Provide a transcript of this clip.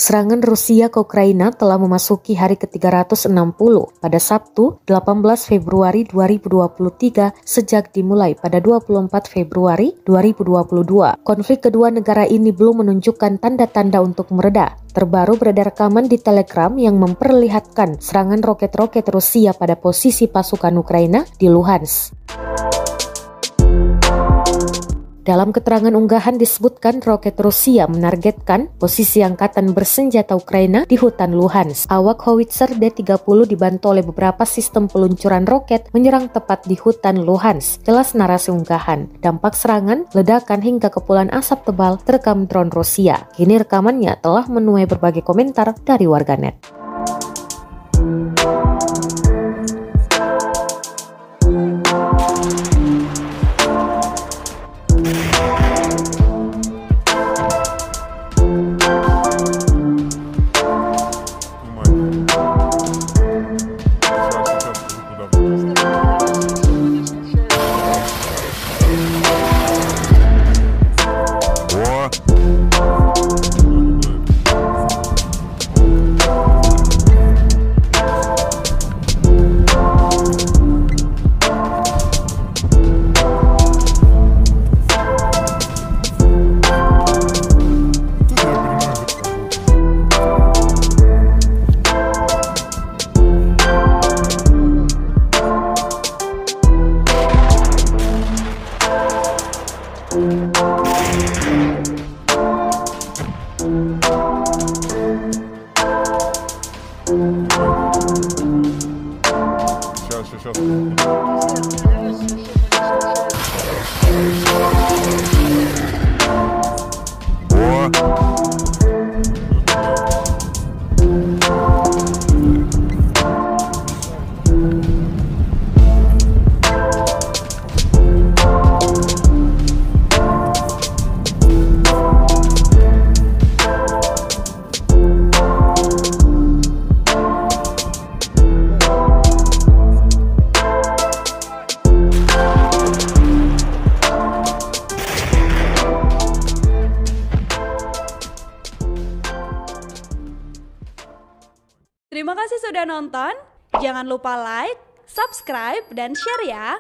Serangan Rusia ke Ukraina telah memasuki hari ke-360 pada Sabtu 18 Februari 2023 sejak dimulai pada 24 Februari 2022. Konflik kedua negara ini belum menunjukkan tanda-tanda untuk mereda. Terbaru beredar rekaman di Telegram yang memperlihatkan serangan roket-roket Rusia pada posisi pasukan Ukraina di Luhansk. Dalam keterangan unggahan disebutkan roket Rusia menargetkan posisi angkatan bersenjata Ukraina di hutan Luhansk. Awak howitzer D-30 dibantu oleh beberapa sistem peluncuran roket menyerang tepat di hutan Luhansk. Jelas narasi unggahan. Dampak serangan, ledakan hingga kepulan asap tebal terekam drone Rusia. Kini rekamannya telah menuai berbagai komentar dari warganet. Сейчас. Terima kasih sudah nonton. Jangan lupa like, subscribe, dan share ya.